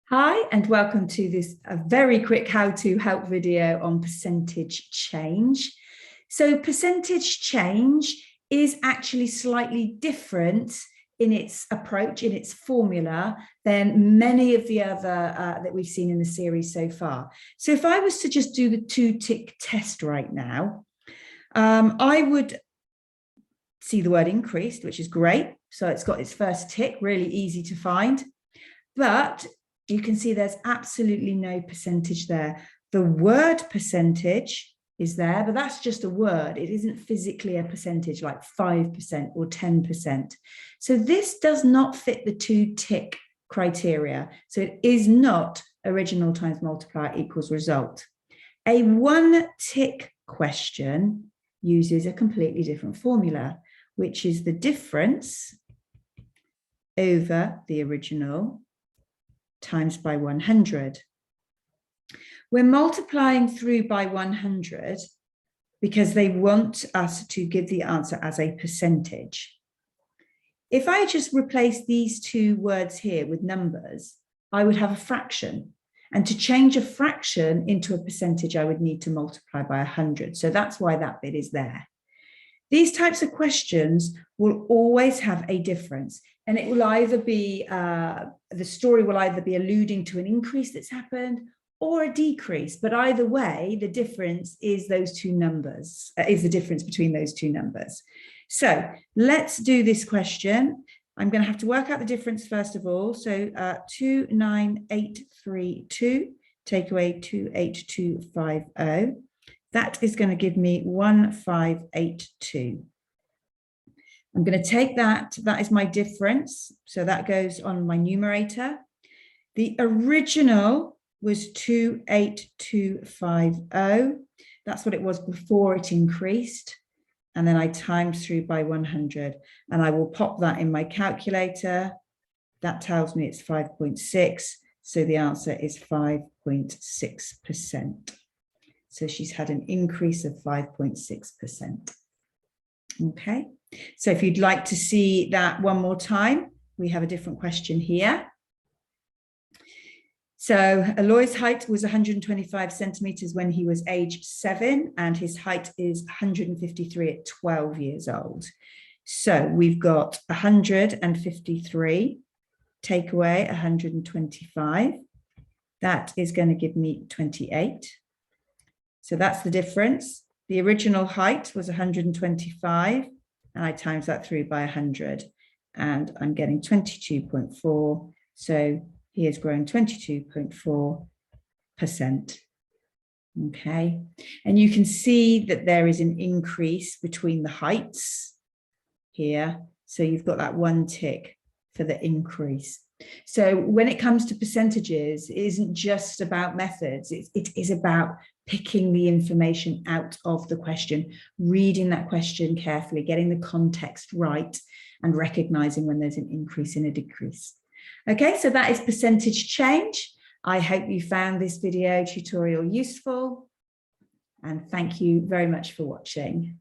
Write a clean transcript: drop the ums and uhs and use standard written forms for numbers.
Hi, and welcome to this very quick how-to help video on percentage change. So percentage change is actually slightly different in its approach, in its formula, than many of the other that we've seen in the series so far. So if I was to just do the 2-tick test right now, I would see the word increased, which is great. So it's got its first tick, really easy to find. But you can see there's absolutely no percentage there. The word percentage is there, but that's just a word. It isn't physically a percentage like 5% or 10%. So this does not fit the 2-tick criteria. So it is not original times multiplier equals result. A 1-tick question uses a completely different formula, which is the difference over the original times by 100. We're multiplying through by 100 because they want us to give the answer as a percentage. If I just replace these two words here with numbers, I would have a fraction. And to change a fraction into a percentage, I would need to multiply by 100. So that's why that bit is there. These types of questions will always have a difference, and it will either be, the story will either be alluding to an increase that's happened or a decrease, but either way, the difference is those two numbers, is the difference between those two numbers. So let's do this question. I'm going to have to work out the difference first of all. So 29832, take away 28250. That is going to give me 1582. I'm going to take that is my difference. So that goes on my numerator. The original was 28250. That's what it was before it increased. And then I times through by 100. And I will pop that in my calculator. That tells me it's 5.6. So the answer is 5.6%. So she's had an increase of 5.6%. Okay, so if you'd like to see that one more time, we have a different question here. So Aloy's height was 125 centimeters when he was age 7, and his height is 153 at 12 years old. So we've got 153, take away 125. That is going to give me 28. So that's the difference. The original height was 125, and I times that through by 100, and I'm getting 22.4. So he has grown 22.4%. Okay, and you can see that there is an increase between the heights here. So you've got that 1 tick for the increase. So when it comes to percentages, it isn't just about methods. It is about picking the information out of the question, reading that question carefully, getting the context right, and recognizing when there's an increase and a decrease. Okay, so that is percentage change. I hope you found this video tutorial useful, and thank you very much for watching.